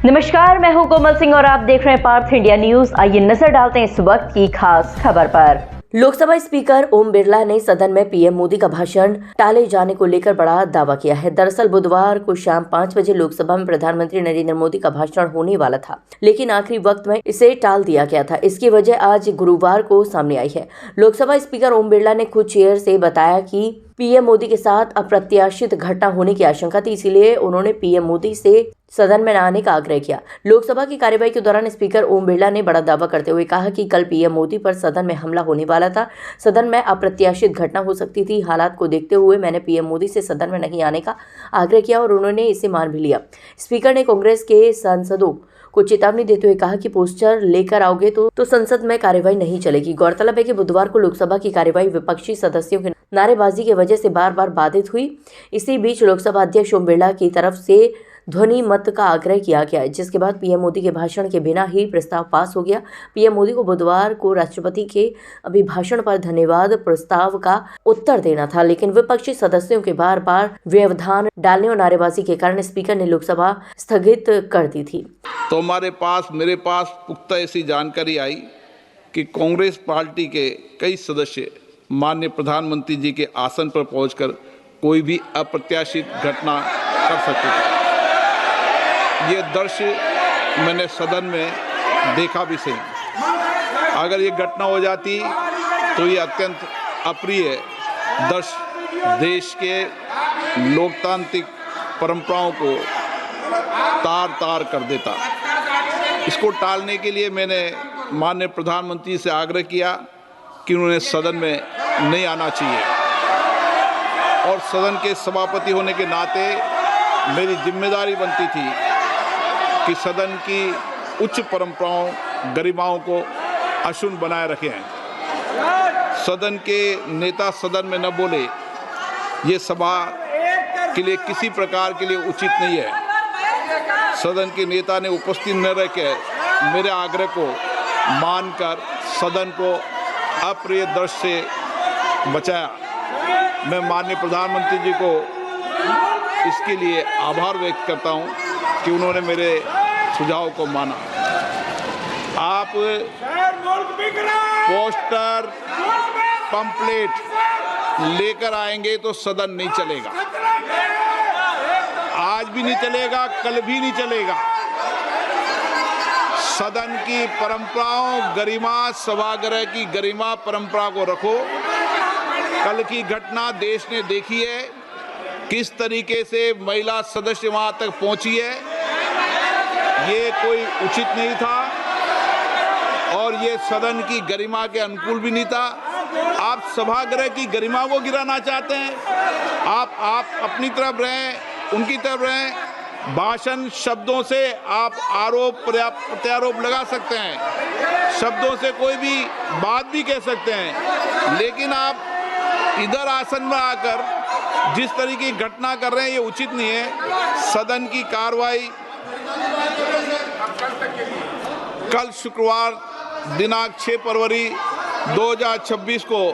नमस्कार, मैं हूं कोमल सिंह और आप देख रहे हैं पार्थ इंडिया न्यूज। आइए नजर डालते हैं इस वक्त की खास खबर पर। लोकसभा स्पीकर ओम बिरला ने सदन में पीएम मोदी का भाषण टाले जाने को लेकर बड़ा दावा किया है। दरअसल बुधवार को शाम 5 बजे लोकसभा में प्रधानमंत्री नरेंद्र मोदी का भाषण होने वाला था, लेकिन आखिरी वक्त में इसे टाल दिया गया था। इसकी वजह आज गुरुवार को सामने आई है। लोकसभा स्पीकर ओम बिरला ने खुद चेयर से बताया कि पीएम मोदी के साथ अप्रत्याशित घटना होने की आशंका थी, इसीलिए उन्होंने पीएम मोदी से सदन में न आने का आग्रह किया। लोकसभा की कार्यवाही के दौरान स्पीकर ओम बिरला ने बड़ा दावा करते हुए कहा कि कल पीएम मोदी पर सदन में हमला होने वाला था। सदन में अप्रत्याशित घटना हो सकती थी। हालात को देखते हुए मैंने पीएम मोदी से सदन में नहीं आने का आग्रह किया और उन्होंने इसे मान भी लिया। स्पीकर ने कांग्रेस के सांसदों को चेतावनी देते हुए कहा कि पोस्टर लेकर आओगे तो संसद में कार्यवाही नहीं चलेगी। गौरतलब है कि बुधवार को लोकसभा की कार्यवाही विपक्षी सदस्यों की नारेबाजी की वजह से बार बार बाधित हुई। इसी बीच लोकसभा अध्यक्ष ओम बिरला की तरफ से ध्वनि मत का आग्रह किया गया, जिसके बाद पीएम मोदी के भाषण के बिना ही प्रस्ताव पास हो गया। पीएम मोदी को बुधवार को राष्ट्रपति के अभिभाषण पर धन्यवाद प्रस्ताव का उत्तर देना था, लेकिन विपक्षी सदस्यों के बार बार व्यवधान डालने और नारेबाजी के कारण स्पीकर ने लोकसभा स्थगित कर दी थी। तो मेरे पास पुख्ता ऐसी जानकारी आई कि कांग्रेस पार्टी के कई सदस्य माननीय प्रधानमंत्री जी के आसन पर पहुंचकर कोई भी अप्रत्याशित घटना कर सकते थे। ये दृश्य मैंने सदन में देखा भी सही। अगर ये घटना हो जाती तो ये अत्यंत अप्रिय दृश्य देश के लोकतांत्रिक परंपराओं को तार-तार कर देता। इसको टालने के लिए मैंने माननीय प्रधानमंत्री से आग्रह किया कि उन्होंने सदन में नहीं आना चाहिए और सदन के सभापति होने के नाते मेरी जिम्मेदारी बनती थी कि सदन की उच्च परंपराओं गरिमाओं को अक्षुण्ण बनाए रखें। सदन के नेता सदन में न बोले, ये सभा के लिए किसी प्रकार के लिए उचित नहीं है। सदन के नेता ने उपस्थित न रहकर मेरे आग्रह को मानकर सदन को अप्रिय दृश्य से बचाया। मैं माननीय प्रधानमंत्री जी को इसके लिए आभार व्यक्त करता हूं कि उन्होंने मेरे सुझाव को माना। आप पोस्टर पंपलेट लेकर आएंगे तो सदन नहीं चलेगा। आज भी नहीं चलेगा, कल भी नहीं चलेगा। सदन की परंपराओं गरिमा, सभागृह की गरिमा परंपरा को रखो। कल की घटना देश ने देखी है, किस तरीके से महिला सदस्य वहां तक पहुंची है। ये कोई उचित नहीं था और ये सदन की गरिमा के अनुकूल भी नहीं था। आप सभागृह की गरिमा को गिराना चाहते हैं। आप अपनी तरफ रहें, उनकी तरफ रहें। भाषण शब्दों से आप आरोप प्रत्यारोप लगा सकते हैं, शब्दों से कोई भी बात भी कह सकते हैं, लेकिन आप इधर आसन में आकर जिस तरीके की घटना कर रहे हैं ये उचित नहीं है। सदन की कार्रवाई कल शुक्रवार दिनांक 6 फरवरी 2026 को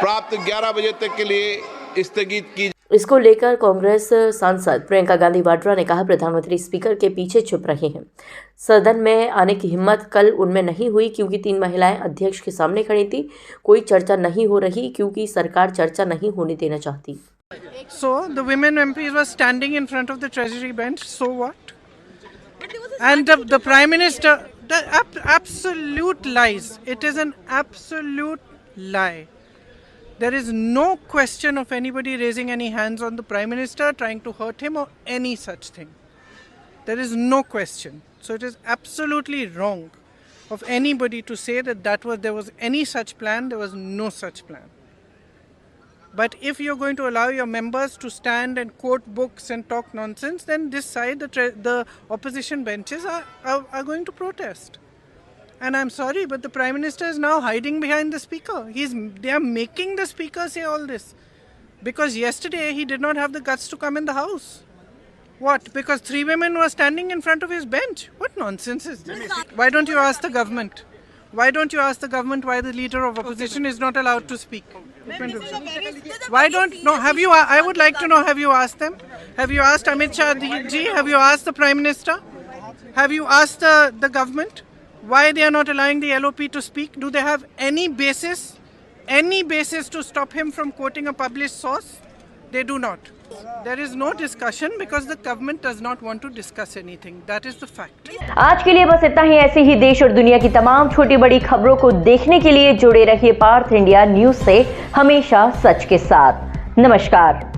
प्राप्त 11 बजे तक के लिए स्थगित की। इसको लेकर कांग्रेस सांसद प्रियंका गांधी वाड्रा ने कहा, प्रधानमंत्री स्पीकर के पीछे छुप रहे हैं। सदन में आने की हिम्मत कल उनमें नहीं हुई क्योंकि 3 महिलाएं अध्यक्ष के सामने खड़ी थी। कोई चर्चा नहीं हो रही क्योंकि सरकार चर्चा नहीं होने देना चाहती। So the women MPs were standing in front of the Treasury bench. So what? And the Prime Minister, the absolute lies. It is an absolute lie. There is no question of anybody raising any hands on the Prime Minister, trying to hurt him or any such thing. There is no question. So it is absolutely wrong of anybody to say that there was any such plan. There was no such plan. But if you're going to allow your members to stand and quote books and talk nonsense, then this side, the opposition benches are going to protest. And I'm sorry, but the Prime Minister is now hiding behind the Speaker. They are making the Speaker say all this. Because yesterday he did not have the guts to come in the House. What? Because 3 women were standing in front of his bench? What nonsense is this? Why don't you ask the government? Why don't you ask the government why the leader of opposition is not allowed to speak? Why don't, no, have you, I would like to know, have you asked them? Have you asked Amit Shah ji? Have you asked the Prime Minister? Have you asked the government why they are not allowing the LOP to speak? Do they have any basis to stop him from quoting a published source? They do not. There is no discussion because the government does not want to discuss anything. That is the fact. आज के लिए बस इतना ही। ऐसे ही देश और दुनिया की तमाम छोटी बड़ी खबरों को देखने के लिए जुड़े रहिए पार्थ इंडिया न्यूज से, हमेशा सच के साथ। नमस्कार।